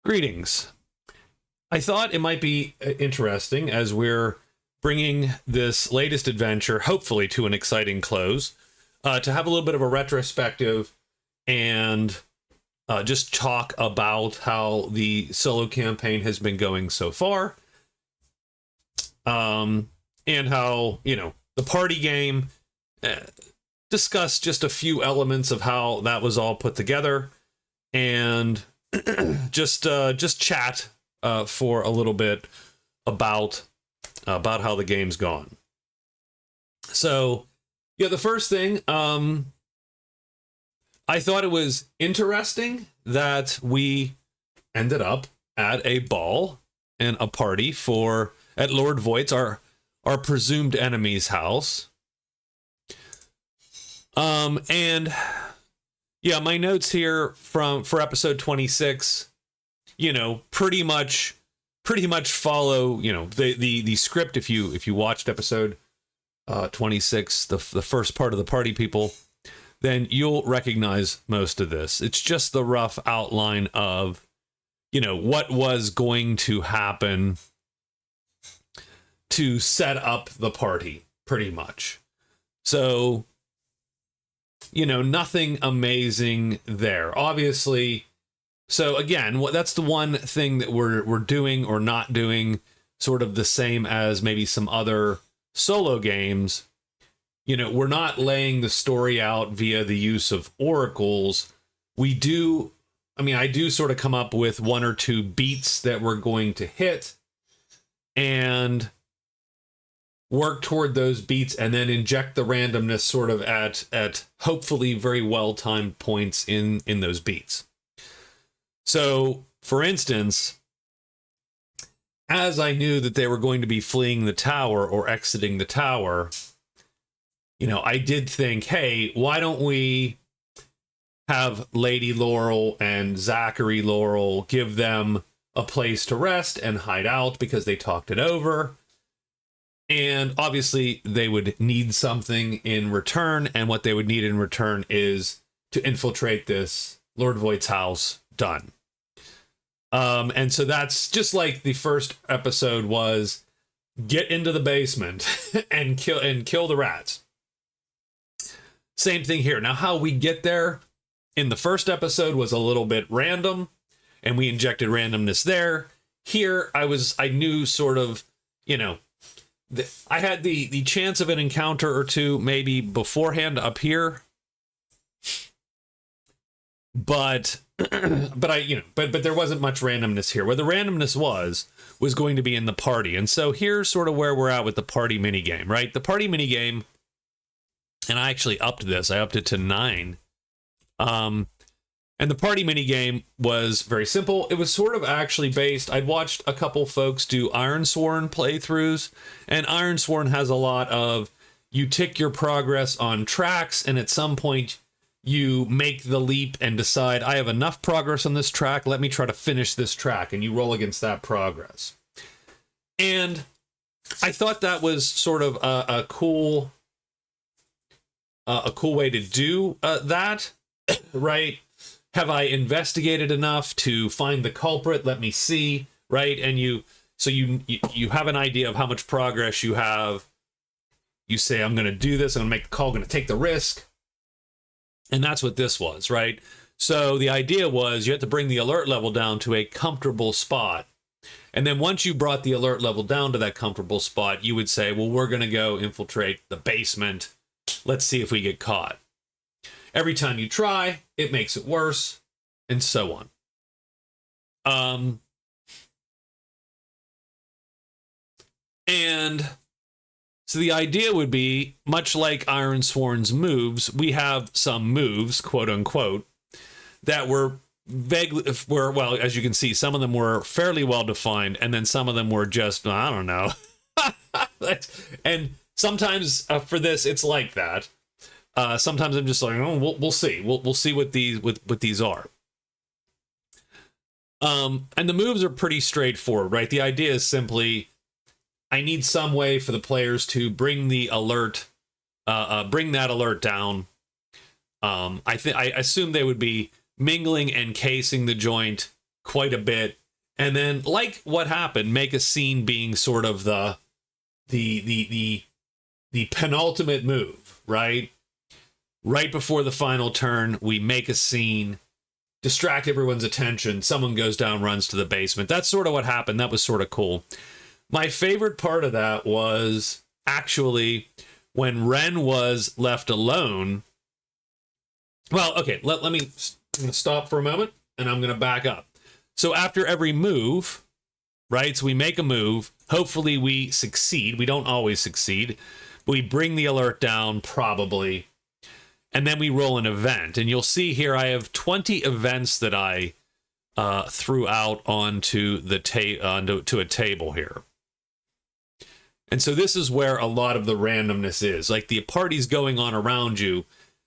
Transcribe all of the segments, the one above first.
Greetings. I thought it might be interesting as we're bringing this latest adventure, hopefully to an exciting close, to have a little bit of a retrospective and just talk about how the solo campaign has been going so far. And how, the party game, discuss just a few elements of how that was all put together, and just chat for a little bit about how the game's gone. So, yeah, the first thing, I thought it was interesting that we ended up at a ball and a party at Lord Voight's, our presumed enemy's house. And yeah, my notes here for episode 26, pretty much follow, the script. If you watched episode 26, the first part of the party people, then you'll recognize most of this. It's just the rough outline of, what was going to happen to set up the party, pretty much. So, nothing amazing there, obviously. So again, that's the one thing that we're doing or not doing, sort of the same as maybe some other solo games. We're not laying the story out via the use of oracles. I do sort of come up with one or two beats that we're going to hit and work toward those beats, and then inject the randomness sort of at hopefully very well-timed points in those beats. So, for instance, as I knew that they were going to be fleeing the tower or exiting the tower, I did think, hey, why don't we have Lady Laurel and Zachary Laurel, give them a place to rest and hide out because they talked it over. And obviously they would need something in return, and what they would need in return is to infiltrate this Lord Voight's house. Done. And so that's just like the first episode was, get into the basement and kill the rats. Same thing here. Now, how we get there in the first episode was a little bit random, and we injected randomness there. Here, I knew sort of, I had the chance of an encounter or two maybe beforehand up here, but there wasn't much randomness here. Where the randomness was going to be in the party. And so here's sort of where we're at with the party minigame, right? The party minigame, and I actually upped this. I upped it to 9. And the party minigame was very simple. It was sort of actually based, I'd watched a couple folks do Ironsworn playthroughs, and Ironsworn has a lot of, you tick your progress on tracks, and at some point you make the leap and decide, I have enough progress on this track, let me try to finish this track, and you roll against that progress. And I thought that was sort of a cool way to do that, right? Have I investigated enough to find the culprit? Let me see, right? And you have an idea of how much progress you have. You say, I'm going to do this. I'm going to make the call. I'm going to take the risk. And that's what this was, right? So the idea was you had to bring the alert level down to a comfortable spot. And then once you brought the alert level down to that comfortable spot, you would say, well, we're going to go infiltrate the basement. Let's see if we get caught. Every time you try, it makes it worse, and so on. And so the idea would be, much like Ironsworn's moves, we have some moves, quote unquote, that were vaguely, well, as you can see, some of them were fairly well defined, and then some of them were just, I don't know. And sometimes for this, it's like that. Sometimes I'm just like, oh, we'll see. We'll see what these are. And the moves are pretty straightforward, right? The idea is simply, I need some way for the players to bring the alert, bring that alert down. I assume they would be mingling and casing the joint quite a bit. And then, like what happened, make a scene being sort of the penultimate move, right? Right before the final turn, we make a scene, distract everyone's attention, someone goes down, runs to the basement. That's sort of what happened. That was sort of cool. My favorite part of that was actually when Wren was left alone. Well, okay, let me stop for a moment, and I'm going to back up. So after every move, right, so we make a move, hopefully we succeed. We don't always succeed, but we bring the alert down, probably, and then we roll an event. And you'll see here I have 20 events that I threw out onto the to a table here. And so this is where a lot of the randomness is. Like, the party's going on around you.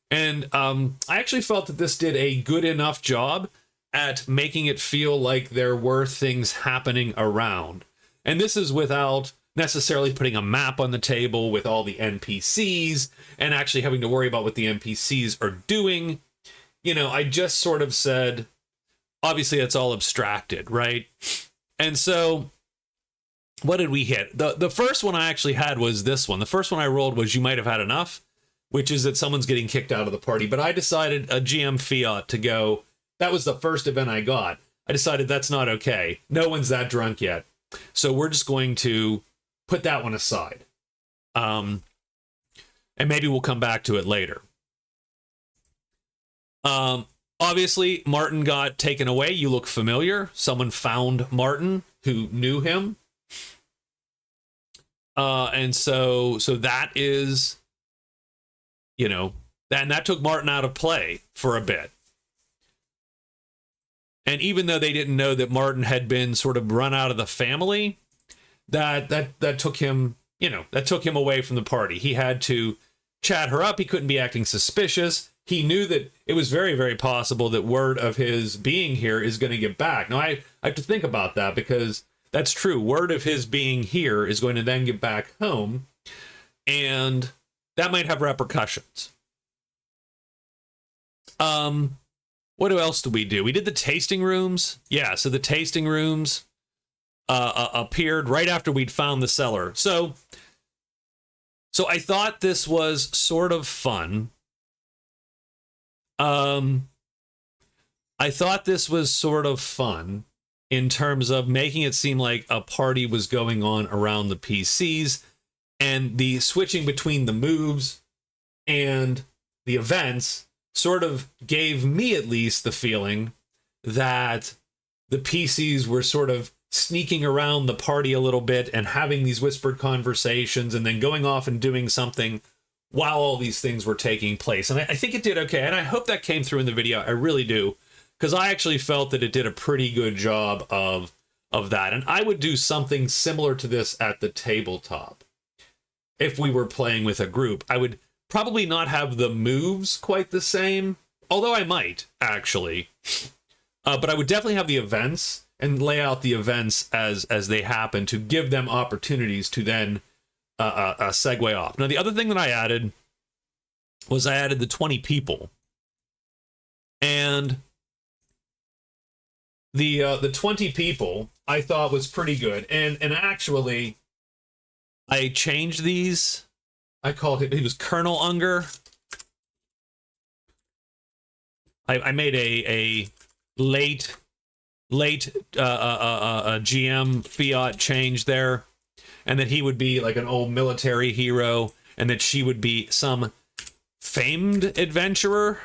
And I actually felt that this did a good enough job at making it feel like there were things happening around. And this is without necessarily putting a map on the table with all the NPCs and actually having to worry about what the NPCs are doing. You know, I just sort of said, obviously it's all abstracted, right? And so what did we hit? The first one I actually had was this one. The first one I rolled was You Might Have Had Enough, which is that someone's getting kicked out of the party. But I decided a GM fiat to go. That was the first event I got. I decided that's not okay. No one's that drunk yet. So we're just going to put that one aside. And maybe we'll come back to it later. Obviously, Martin got taken away. You look familiar. Someone found Martin who knew him. And so that is, you know, and that took Martin out of play for a bit. And even though they didn't know that Martin had been sort of run out of the family, that took him, you know, that took him away from the party. He had to chat her up. He couldn't be acting suspicious. He knew that it was very, very possible that word of his being here is going to get back. Now, I have to think about that, because that's true. Word of his being here is going to then get back home, and that might have repercussions. What else did we do? We did the tasting rooms. Yeah, so the tasting rooms appeared right after we'd found the cellar. So I thought this was sort of fun. I thought this was sort of fun in terms of making it seem like a party was going on around the PCs, and the switching between the moves and the events sort of gave me at least the feeling that the PCs were sort of sneaking around the party a little bit and having these whispered conversations and then going off and doing something while all these things were taking place. And I think it did okay, and I hope that came through in the video. I really do, because I actually felt that it did a pretty good job of that. And I would do something similar to this at the tabletop. If we were playing with a group, I would probably not have the moves quite the same, although I might, actually. But I would definitely have the events and lay out the events as they happen to give them opportunities to then segue off. Now, the other thing that I added was I added the 20 people. And the 20 people I thought was pretty good. And actually, I changed these. I called it, he was Colonel Unger. I made a late GM fiat change there, and that he would be like an old military hero, and that she would be some famed adventurer.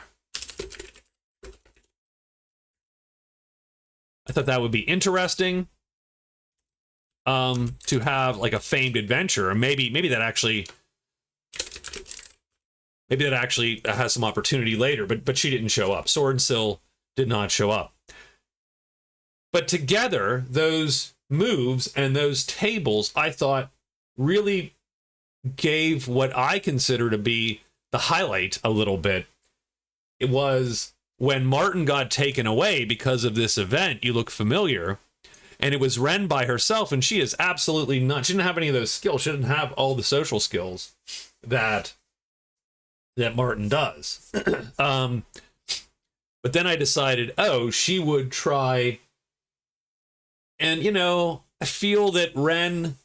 I thought that would be interesting, to have like a famed adventurer. Maybe that actually has some opportunity later, but she didn't show up. Swordsill did not show up. But together, those moves and those tables, I thought, really gave what I consider to be the highlight a little bit. It was when Martin got taken away because of this event. You look familiar. And it was Wren by herself, and she is absolutely not. She didn't have any of those skills. She didn't have all the social skills that Martin does. But then I decided, she would try And, you know, I feel that Wren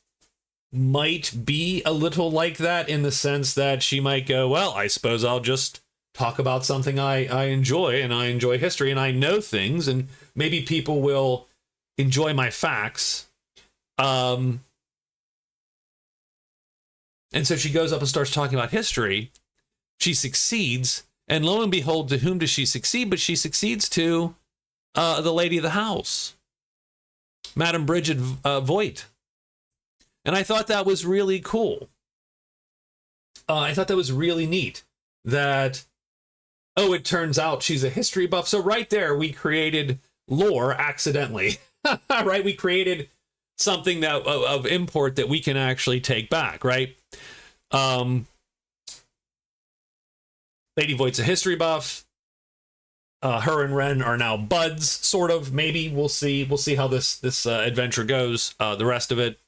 might be a little like that in the sense that she might go, well, I suppose I'll just talk about something I enjoy, and I enjoy history, and I know things, and maybe people will enjoy my facts. And so she goes up and starts talking about history. She succeeds, and lo and behold, to whom does she succeed? But she succeeds to the lady of the house, Madame Bridget Voigt. And I thought that was really cool. I thought that was really neat that, oh, it turns out she's a history buff. So right there, we created lore accidentally, right? We created something that of import that we can actually take back, right? Lady Voigt's a history buff. Her and Wren are now buds, sort of. Maybe we'll see. We'll see how this adventure goes. The rest of it,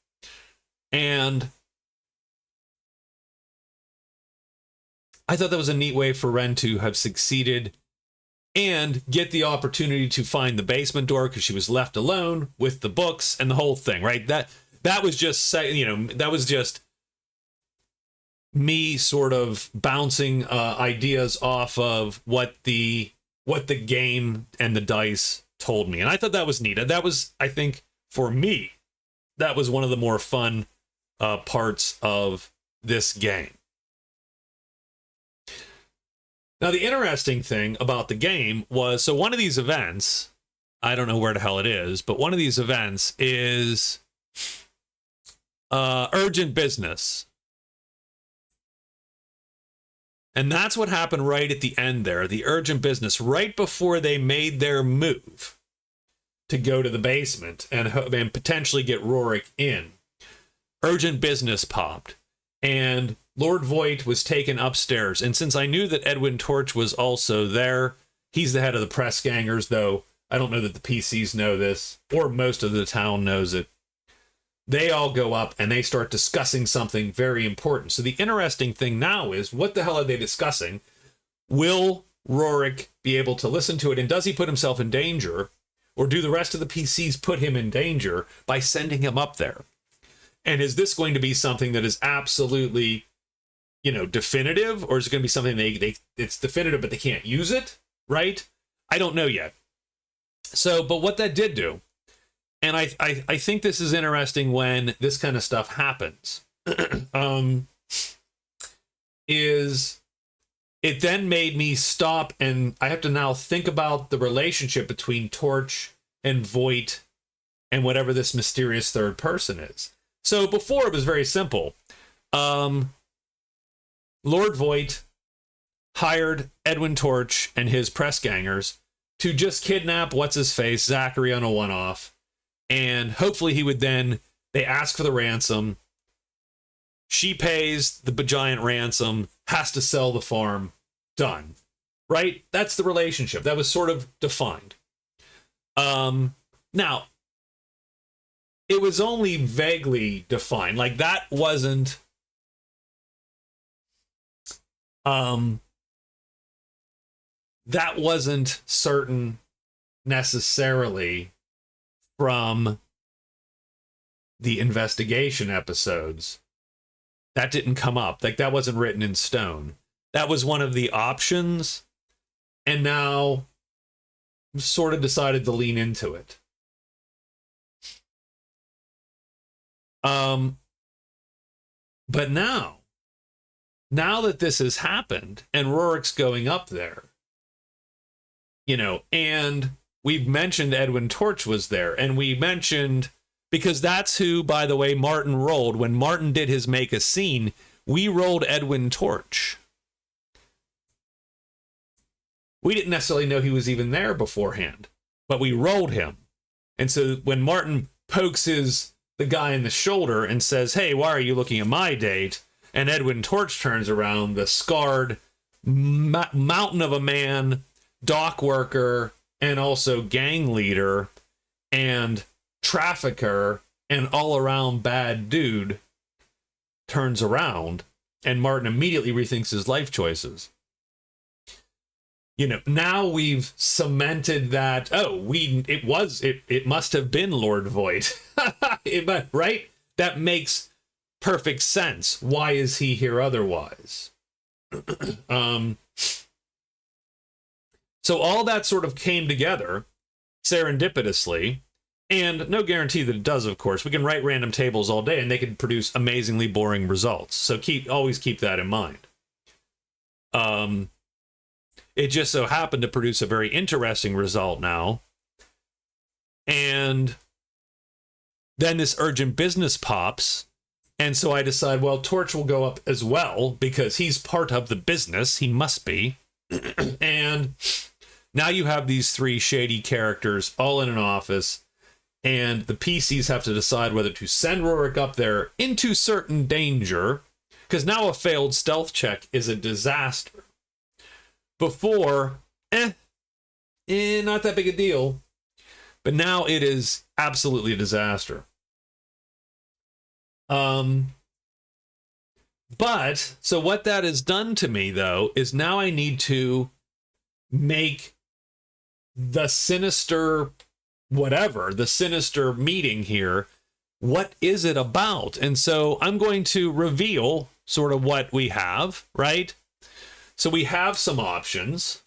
and I thought that was a neat way for Wren to have succeeded and get the opportunity to find the basement door because she was left alone with the books and the whole thing, right? That was just, you know, that was just me sort of bouncing ideas off of what the game and the dice told me. And I thought that was neat. That was, I think, for me, that was one of the more fun parts of this game. Now, the interesting thing about the game was, so one of these events, I don't know where the hell it is, but one of these events is urgent business. And that's what happened right at the end there, the urgent business, right before they made their move to go to the basement and potentially get Rurik in. Urgent business popped, and Lord Voigt was taken upstairs. And since I knew that Edwin Torch was also there, he's the head of the press gangers, though I don't know that the PCs know this, or most of the town knows it. They all go up and they start discussing something very important. So the interesting thing now is, what the hell are they discussing? Will Rurik be able to listen to it? And does he put himself in danger? Or do the rest of the PCs put him in danger by sending him up there? And is this going to be something that is absolutely, you know, definitive? Or is it going to be something it's definitive, but they can't use it? Right? I don't know yet. So, but what that did do, and I think this is interesting when this kind of stuff happens, is it then made me stop, and I have to now think about the relationship between Torch and Voigt and whatever this mysterious third person is. So before it was very simple. Lord Voigt hired Edwin Torch and his press gangers to just kidnap what's-his-face, Zachary, on a one-off. And hopefully he would then, they ask for the ransom. She pays the giant ransom, has to sell the farm, done. Right? That's the relationship. That was sort of defined. Now, it was only vaguely defined. Like, that wasn't... that wasn't certain necessarily from the investigation episodes. That didn't come up. Like, that wasn't written in stone. That was one of the options, and now sort of decided to lean into it. But now that this has happened and Rurik's going up there, you know, and we've mentioned Edwin Torch was there, and we mentioned, because that's who, by the way, Martin rolled. When Martin did his make a scene, we rolled Edwin Torch. We didn't necessarily know he was even there beforehand, but we rolled him. And so when Martin pokes the guy in the shoulder and says, hey, why are you looking at my date? And Edwin Torch turns around, the scarred mountain of a man, dock worker, and also gang leader and trafficker and all-around bad dude, turns around, and Martin immediately rethinks his life choices. now we've cemented that, it must have been Lord Voight. Right? That makes perfect sense. Why is he here otherwise? So all that sort of came together serendipitously, and no guarantee that it does, of course. We can write random tables all day and they can produce amazingly boring results. So always keep that in mind. It just so happened to produce a very interesting result now. And then this urgent business pops. And so I decide, well, Torch will go up as well because he's part of the business. He must be. And now you have these three shady characters all in an office. And the PCs have to decide whether to send Rorik up there into certain danger. Because now a failed stealth check is a disaster. Before, not that big a deal. But now it is absolutely a disaster. But, so what that has done to me, though, is now I need to make the sinister meeting here, what is it about? And so I'm going to reveal sort of what we have, right? So we have some options.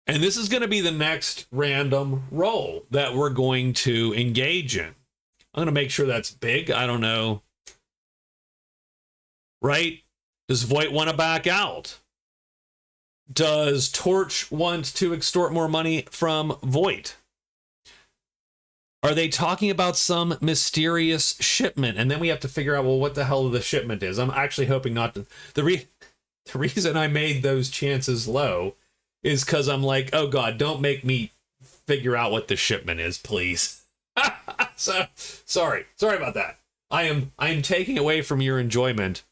And this is going to be the next random roll that we're going to engage in. I'm going to make sure that's big. I don't know. Right? Does Voight want to back out? Does Torch want to extort more money from Voight? Are they talking about some mysterious shipment? And then we have to figure out, well, what the hell the shipment is. I'm actually hoping not to. The reason I made those chances low is because I'm like, oh God, don't make me figure out what the shipment is, please. So sorry about that. I am taking away from your enjoyment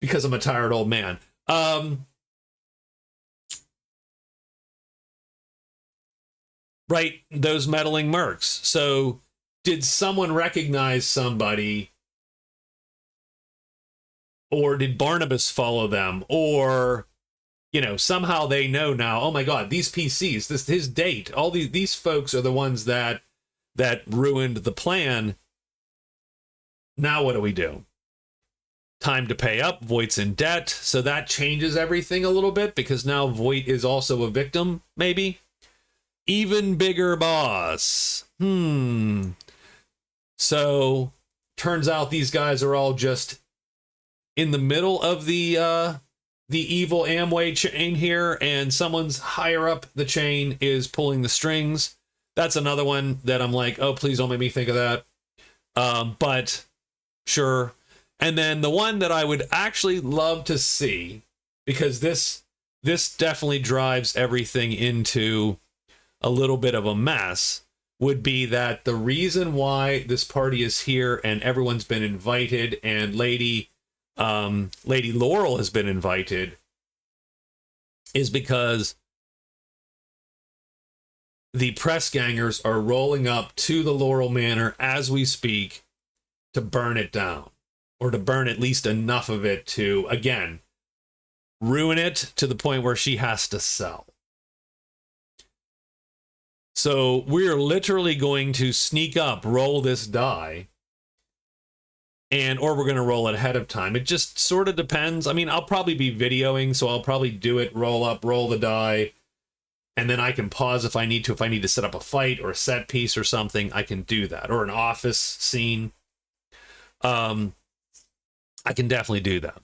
because I'm a tired old man. Right, those meddling mercs. So did someone recognize somebody? Or did Barnabas follow them? Or, somehow they know now, oh my God, these PCs, his date, all these folks are the ones that ruined the plan. Now what do we do? Time to pay up. Voight's in debt. So that changes everything a little bit because now Voight is also a victim, maybe. Even bigger boss. So turns out these guys are all just in the middle of the evil Amway chain here, and someone's higher up the chain is pulling the strings. That's another one that I'm like, oh, please don't make me think of that. But sure. And then the one that I would actually love to see, because this definitely drives everything into a little bit of a mess, would be that the reason why this party is here and everyone's been invited and Lady Laurel has been invited is because the press gangers are rolling up to the Laurel Manor as we speak to burn it down, or to burn at least enough of it to, again, ruin it to the point where she has to sell. So we're literally going to sneak up, roll this die, or we're going to roll it ahead of time. It just sort of depends. I mean, I'll probably be videoing, so I'll probably do it, roll up, roll the die, and then I can pause if I need to. If I need to set up a fight or a set piece or something, I can do that. Or an office scene. I can definitely do that.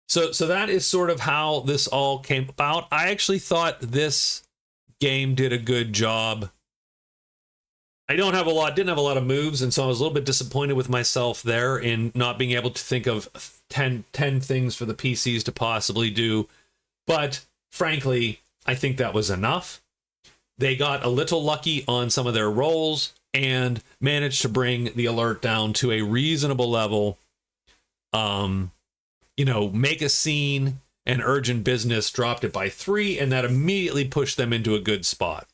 So that is sort of how this all came about. I actually thought this game did a good job. I didn't have a lot of moves, and so I was a little bit disappointed with myself there in not being able to think of 10 things for the PCs to possibly do. But frankly, I think that was enough. They got a little lucky on some of their rolls and managed to bring the alert down to a reasonable level. Make a scene, and urgent business dropped it by 3, and that immediately pushed them into a good spot.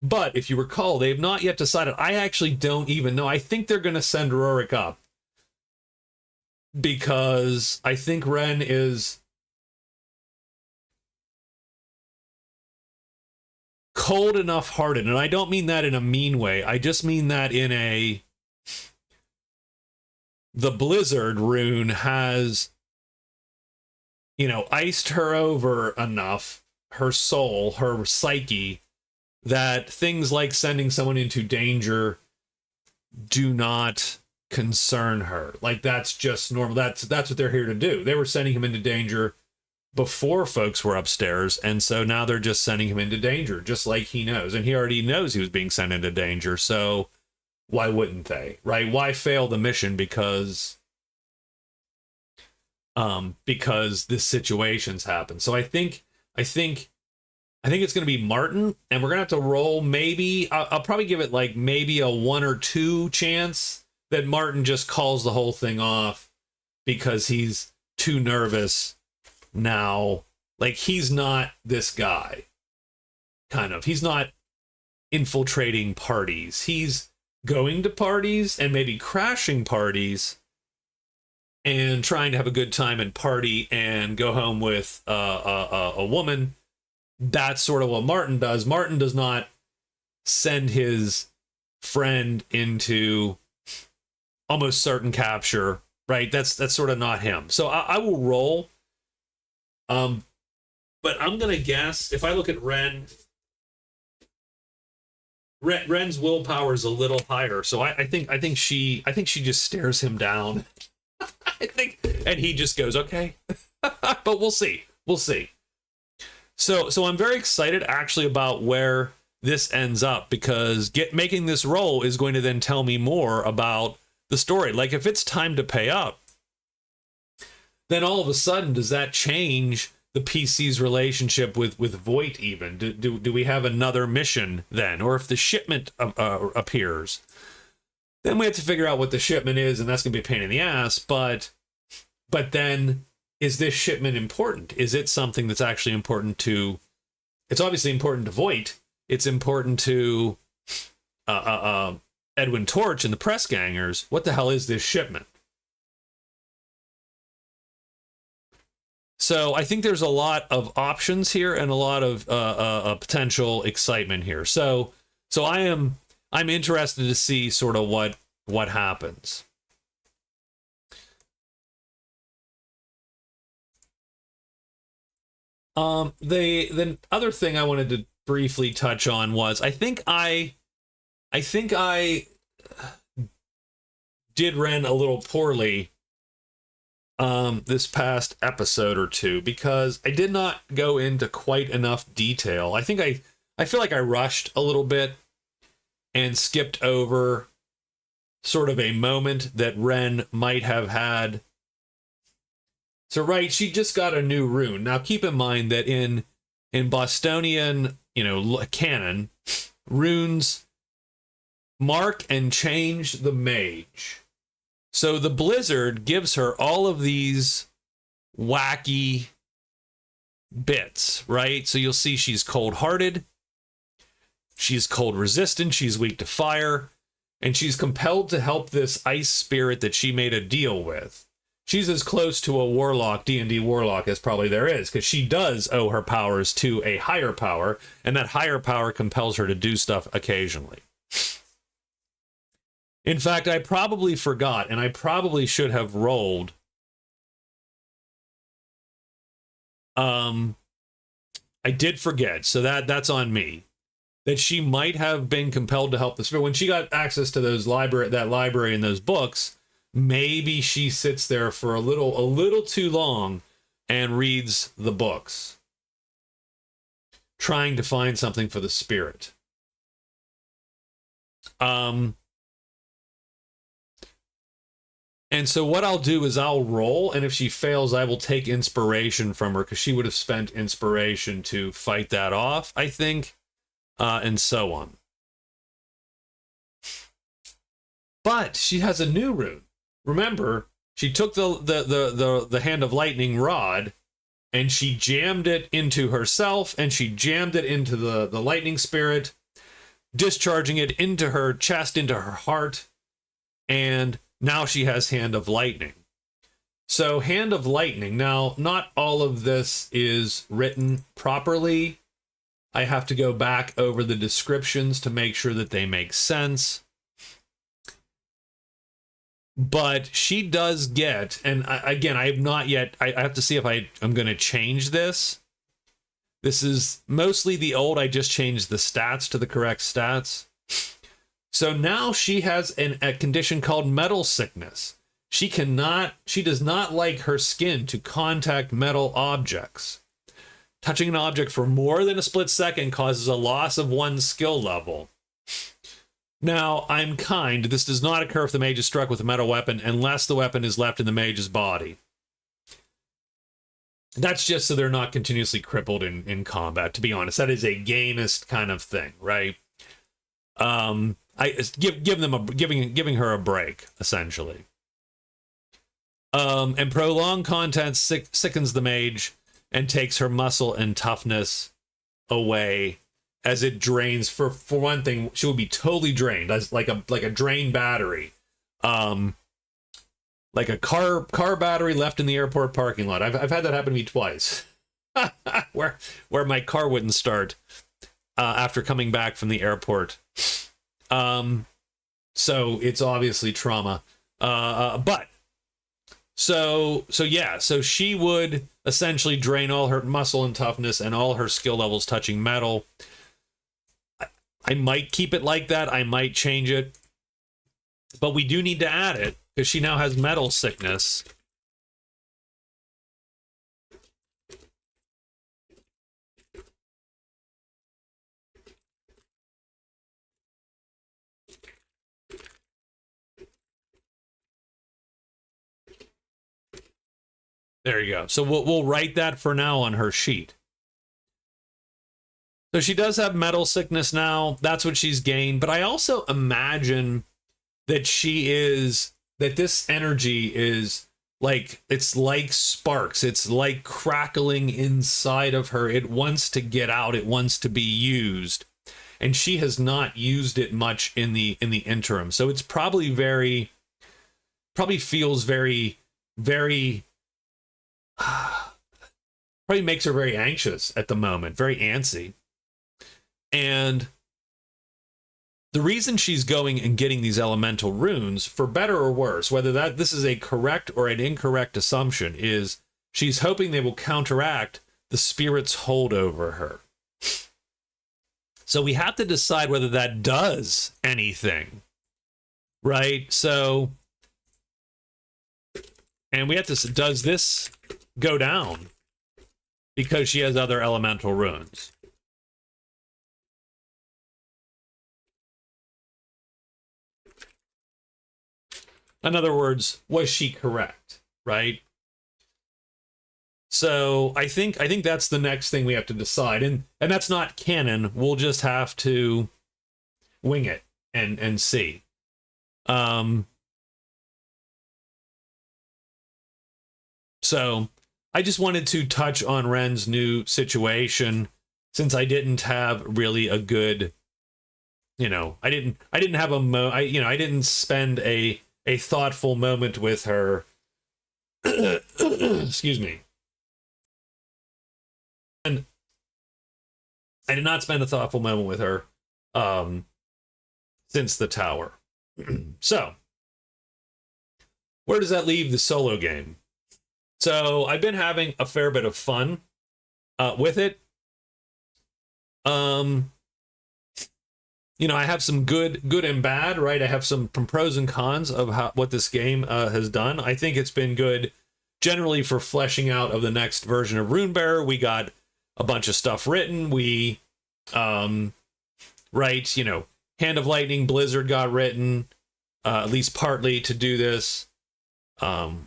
But if you recall, they have not yet decided. I actually don't even know. I think they're going to send Rurik up because I think Wren is cold enough hearted. And I don't mean that in a mean way. I just mean that in a... The Blizzard rune has, you know, iced her over enough, her soul, her psyche, that things like sending someone into danger do not concern her. Like, that's just normal. That's what they're here to do. They were sending him into danger before folks were upstairs, and so now they're just sending him into danger, just like he knows. And he already knows he was being sent into danger, so why wouldn't they, right? Why fail the mission because this situation's happened? So I think it's going to be Martin, and we're going to have to roll maybe, I'll probably give it like maybe a 1 or 2 chance that Martin just calls the whole thing off because he's too nervous now. Like, he's not this guy, kind of. He's not infiltrating parties. He's going to parties and maybe crashing parties and trying to have a good time and party and go home with a woman. That's sort of what Martin does. Martin does not send his friend into almost certain capture, right? That's sort of not him. So I will roll. But I'm gonna guess, if I look at Wren's willpower is a little higher, so I think she just stares him down. I think, and he just goes, okay. But we'll see. So I'm very excited actually about where this ends up, because making this roll is going to then tell me more about the story. Like, if it's time to pay up, then all of a sudden, does that change the PC's relationship with Voight even? Do we have another mission then? Or if the shipment appears, then we have to figure out what the shipment is, and that's going to be a pain in the ass. But then, is this shipment important? Is it something that's actually important to... It's obviously important to Voight. It's important to Edwin Torch and the press gangers. What the hell is this shipment? So I think there's a lot of options here and a lot of potential excitement here. So I'm interested to see sort of what happens. The other thing I wanted to briefly touch on was I think I did Wren a little poorly this past episode or two, because I did not go into quite enough detail. I feel like I rushed a little bit and skipped over sort of a moment that Wren might have had. So, right, she just got a new rune. Now, keep in mind that in Bostonian, canon, runes mark and change the mage. So the Blizzard gives her all of these wacky bits, right? So you'll see she's cold-hearted, she's cold-resistant, she's weak to fire, and she's compelled to help this ice spirit that she made a deal with. She's as close to a warlock, D&D warlock, as probably there is, because she does owe her powers to a higher power, and that higher power compels her to do stuff occasionally. In fact, I probably forgot, and I probably should have rolled. I did forget, so that's on me. That she might have been compelled to help the spirit. When she got access to that library and those books, maybe she sits there for a little too long and reads the books, trying to find something for the spirit. And so what I'll do is I'll roll, and if she fails, I will take inspiration from her, because she would have spent inspiration to fight that off, I think, and so on. But she has a new rune. Remember, she took the Hand of Lightning rod, and she jammed it into herself, and she jammed it into the lightning spirit. discharging it into her chest, into her heart, and now she has Hand of Lightning. So Hand of Lightning, now not all of this is written properly. I have to go back over the descriptions to make sure that they make sense. But she does get, and again, I have not yet, I have to see if I'm going to change this. This is mostly the old, I just changed the stats to the correct stats. So now she has a condition called metal sickness. She does not like her skin to contact metal objects. Touching an object for more than a split second causes a loss of 1 skill level. Now, I'm kind. This does not occur if the mage is struck with a metal weapon unless the weapon is left in the mage's body. That's just so they're not continuously crippled in combat, to be honest. That is a gamist kind of thing, right? Giving her a break, essentially. And prolonged contact sickens the mage and takes her muscle and toughness away as it drains. For one thing, she will be totally drained, as like a drained battery, like a car battery left in the airport parking lot. I've had that happen to me twice, where my car wouldn't start after coming back from the airport. So it's obviously trauma, but. So she would essentially drain all her muscle and toughness and all her skill levels touching metal. I might keep it like that. I might change it. But we do need to add it because she now has metal sickness. There you go. So we'll write that for now on her sheet. So she does have metal sickness now. That's what she's gained. But I also imagine that that this energy is like, it's like sparks. It's like crackling inside of her. It wants to get out. It wants to be used. And she has not used it much in the interim. So it's probably feels very, very, probably makes her very anxious at the moment, very antsy. And the reason she's going and getting these elemental runes, for better or worse, whether this is a correct or an incorrect assumption, is she's hoping they will counteract the spirit's hold over her. So we have to decide whether that does anything, right? So, and we have to, does this go down because she has other elemental runes? In other words, was she correct, right? So I think that's the next thing we have to decide, and that's not canon. We'll just have to wing it and see. So I just wanted to touch on Wren's new situation, since I didn't have really a good, I didn't have I didn't spend a thoughtful moment with her. Excuse me. And I did not spend a thoughtful moment with her since the tower. So where does that leave the solo game? So I've been having a fair bit of fun with it. I have some good and bad, right? I have some pros and cons of what this game has done. I think it's been good generally for fleshing out of the next version of Runebearer. We got a bunch of stuff written. We, Hand of Lightning, Blizzard got written, at least partly to do this.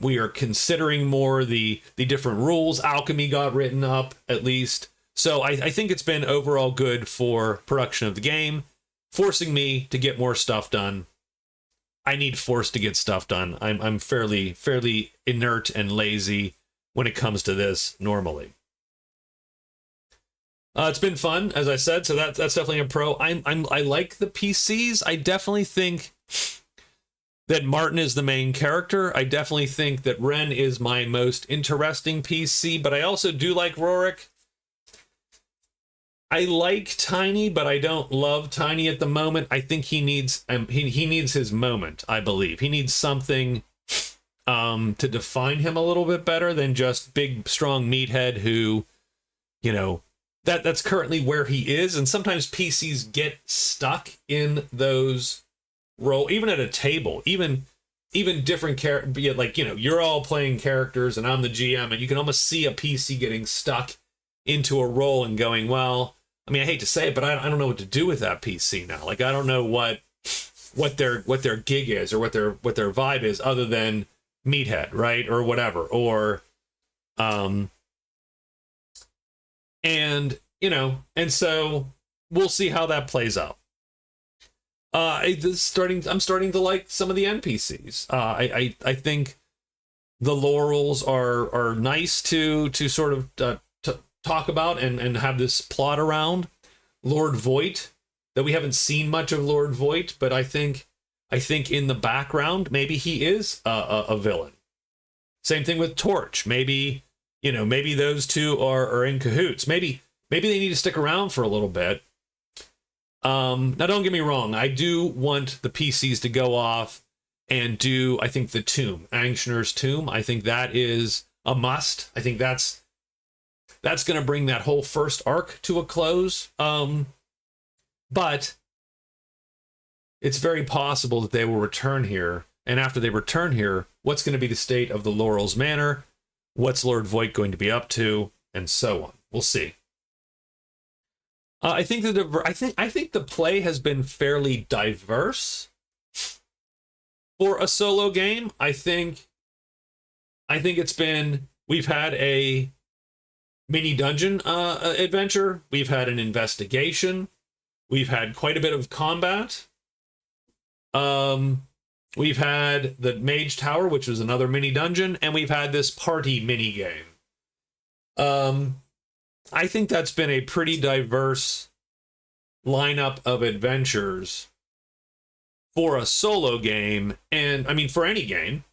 We are considering more the different rules. Alchemy got written up, at least. So I think it's been overall good for production of the game, forcing me to get more stuff done. I need force to get stuff done. I'm fairly inert and lazy when it comes to this normally. It's been fun, as I said, so that's definitely a pro. I like the PCs. I definitely think that Martin is the main character. I definitely think that Wren is my most interesting PC, but I also do like Rorik. I like Tiny, but I don't love Tiny at the moment. I think he needs he needs his moment, I believe. He needs something to define him a little bit better than just big, strong meathead who, you know, that's currently where he is. And sometimes PCs get stuck in those role, even at a table, even different character, like, you know, you're all playing characters and I'm the GM, and you can almost see a PC getting stuck into a role and going, well, I mean, I hate to say it, but I don't know what to do with that PC now. Like, I don't know what their gig is or what their vibe is other than meathead, right? Or whatever. Or and you know, and so we'll see how that plays out. I'm starting to like some of the NPCs. I think the Laurels are nice to sort of to talk about and have this plot around. Lord Voight, that we haven't seen much of Lord Voight, but I think in the background maybe he is a villain. Same thing with Torch. Maybe, you know, maybe those two are in cahoots. Maybe they need to stick around for a little bit. Now, don't get me wrong. I do want the PCs to go off and do, I think, the tomb, Angstner's tomb. I think that is a must. I think that's going to bring that whole first arc to a close. But it's very possible that they will return here. And after they return here, what's going to be the state of the Laurels Manor? What's Lord Voight going to be up to? And so on. We'll see. I think the play has been fairly diverse for a solo game. I think it's been, we've had a mini dungeon adventure, we've had an investigation, we've had quite a bit of combat. We've had the Mage Tower, which was another mini dungeon, and we've had this party mini game. I think that's been a pretty diverse lineup of adventures for a solo game, and I mean for any game.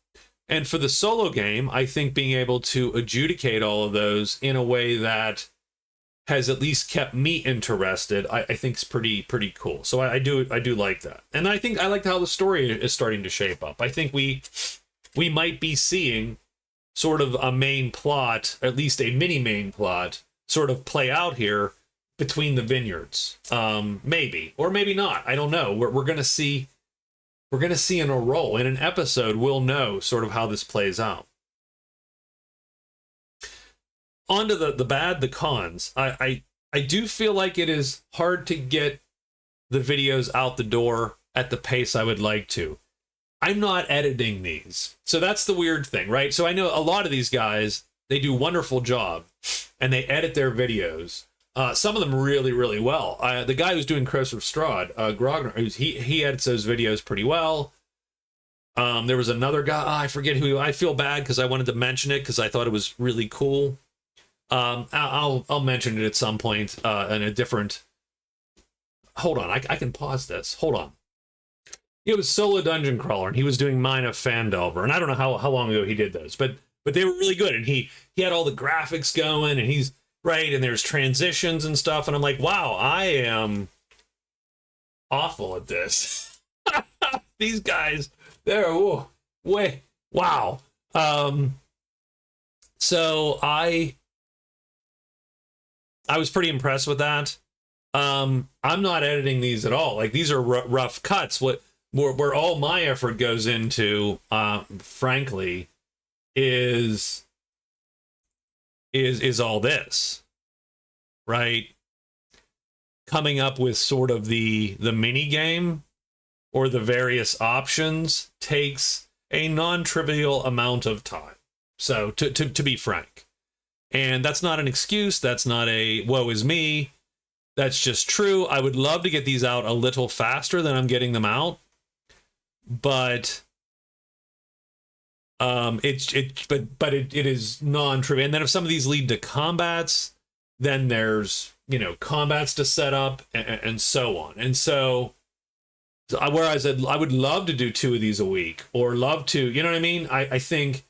And for the solo game, I think being able to adjudicate all of those in a way that has at least kept me interested, I think is pretty cool. So I do like that. And I think I like how the story is starting to shape up. I think we might be seeing sort of a main plot, at least a mini main plot, sort of play out here between the vineyards. Maybe, or maybe not. I don't know. We're gonna see. We're gonna see in a roll. In an episode, we'll know sort of how this plays out. On to the bad, the cons. I do feel like it is hard to get the videos out the door at the pace I would like to. I'm not editing these. So that's the weird thing, right? So I know a lot of these guys, they do a wonderful job and they edit their videos. Some of them really, really well. The guy who's doing Curse of Strahd, Grogner, he edits those videos pretty well. There was another guy, I forget who, I feel bad because I wanted to mention it because I thought it was really cool. I'll mention it at some point in a different. Hold on, I can pause this. Hold on. It was Solo Dungeon Crawler, and he was doing Mine of Fandelver, and I don't know how long ago he did those, but they were really good, and he had all the graphics going, and he's right, and there's transitions and stuff, and I'm like, wow, I am awful at this. These guys, they're way wow. So I was pretty impressed with that. I'm not editing these at all. Like, these are rough cuts. Where all my effort goes into, frankly, is all this, right? Coming up with sort of the mini game or the various options takes a non-trivial amount of time. So to be frank. And that's not an excuse. That's not a woe is me. That's just true. I would love to get these out a little faster than I'm getting them out. But it is non-trivial. And then if some of these lead to combats, then there's, you know, combats to set up and so on. And so whereas I would love to do 2 of these a week, or love to, you know what I mean? I think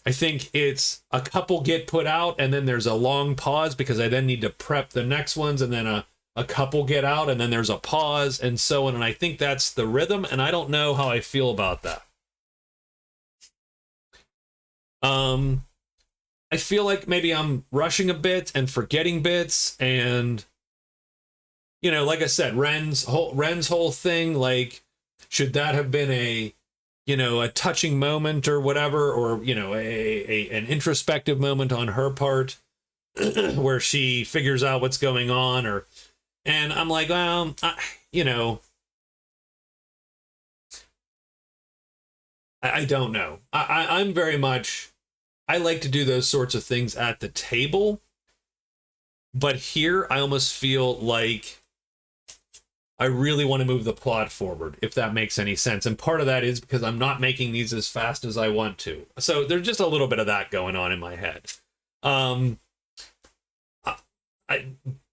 it's a couple get put out and then there's a long pause because I then need to prep the next ones, and then a couple get out and then there's a pause and so on. And I think that's the rhythm, and I don't know how I feel about that. I feel like maybe I'm rushing a bit and forgetting bits, and, you know, like I said, Wren's whole thing, like, should that have been a, you know, a touching moment or whatever, or, you know, an introspective moment on her part where she figures out what's going on, or, and I'm like, well, you know, I don't know. I'm very much, I like to do those sorts of things at the table, but here I almost feel like I really want to move the plot forward, if that makes any sense. And part of that is because I'm not making these as fast as I want to. So there's just a little bit of that going on in my head. I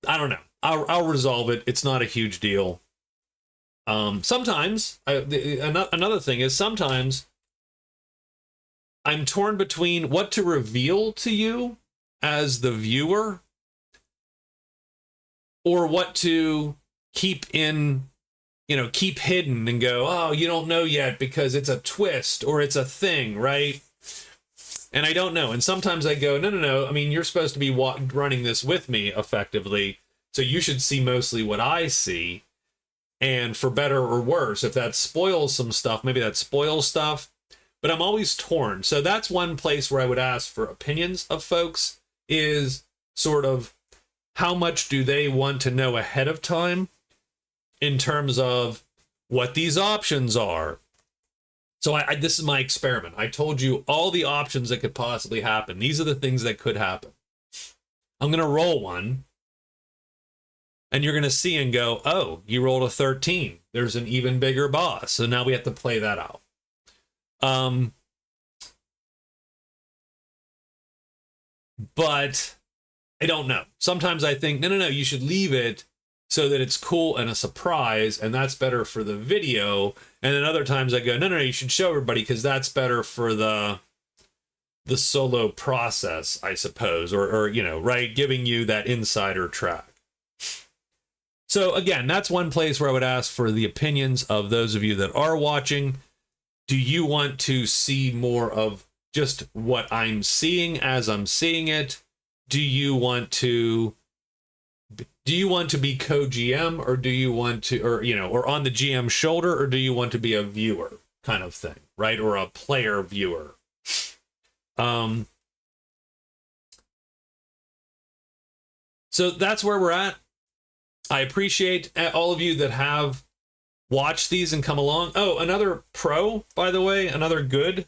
don't know. I'll resolve it. It's not a huge deal. Sometimes another thing is sometimes I'm torn between what to reveal to you as the viewer, or what to keep in, you know, keep hidden and go, oh, you don't know yet because it's a twist or it's a thing, right? And I don't know. And sometimes I go, no. I mean, you're supposed to be running this with me effectively, so you should see mostly what I see. And for better or worse, if that spoils some stuff, maybe that spoils stuff. But I'm always torn. So that's one place where I would ask for opinions of folks, is sort of how much do they want to know ahead of time in terms of what these options are. So this is my experiment. I told you all the options that could possibly happen. These are the things that could happen. I'm going to roll one, and you're going to see and go, oh, you rolled a 13. There's an even bigger boss. So now we have to play that out. But I don't know. Sometimes I think, no, you should leave it so that it's cool and a surprise, and that's better for the video. And then other times I go, no, you should show everybody because that's better for the solo process, I suppose, or you know, right, giving you that insider track. So again, that's one place where I would ask for the opinions of those of you that are watching. Do you want to see more of just what I'm seeing as I'm seeing it? Do you want to be co-GM, or do you want to, or, you know, or on the GM shoulder, or do you want to be a viewer kind of thing, right? Or a player viewer. So that's where we're at. I appreciate all of you that have watched these and come along. Oh, another pro, by the way, another good,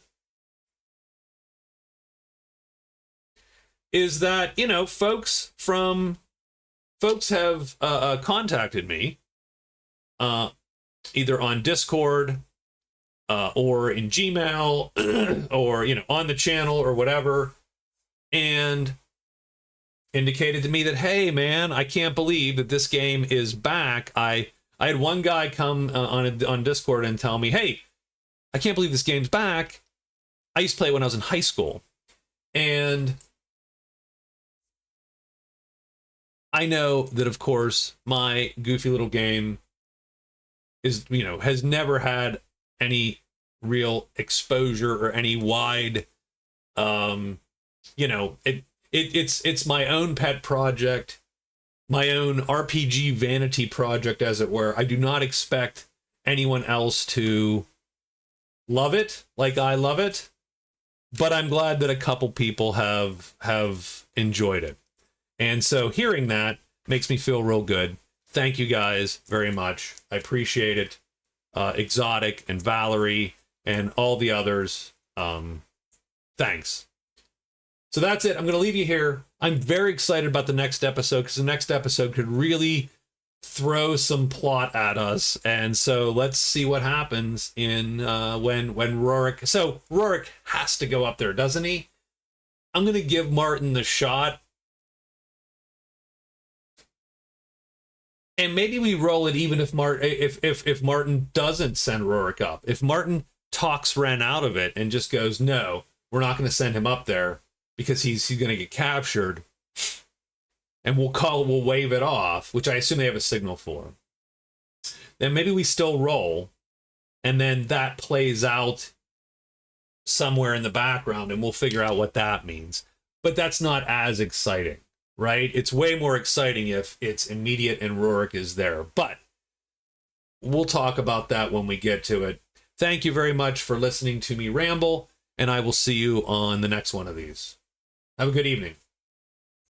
is that, you know, folks have contacted me either on Discord or in Gmail or, you know, on the channel or whatever, and indicated to me that, hey man, I can't believe that this game is back. I had one guy come on Discord and tell me, hey, I can't believe this game's back. I used to play it when I was in high school. And I know that, of course, my goofy little game is, you know, has never had any real exposure or any wide, you know, it's my own pet project, my own RPG vanity project, as it were. I do not expect anyone else to love it like I love it, but I'm glad that a couple people have enjoyed it. And so hearing that makes me feel real good. Thank you guys very much. I appreciate it. Exotic and Valerie and all the others. Thanks. So that's it. I'm going to leave you here. I'm very excited about the next episode, because the next episode could really throw some plot at us. And so let's see what happens in when Rorik. So Rorik has to go up there, doesn't he? I'm going to give Martin the shot. And maybe we roll it even if Martin doesn't send Rorik up. If Martin talks Wren out of it and just goes, no, we're not going to send him up there because he's going to get captured, and we'll wave it off, which I assume they have a signal for. Then maybe we still roll, and then that plays out somewhere in the background, and we'll figure out what that means. But that's not as exciting, right? It's way more exciting if it's immediate and Rorik is there. But we'll talk about that when we get to it. Thank you very much for listening to me ramble, and I will see you on the next one of these. Have a good evening.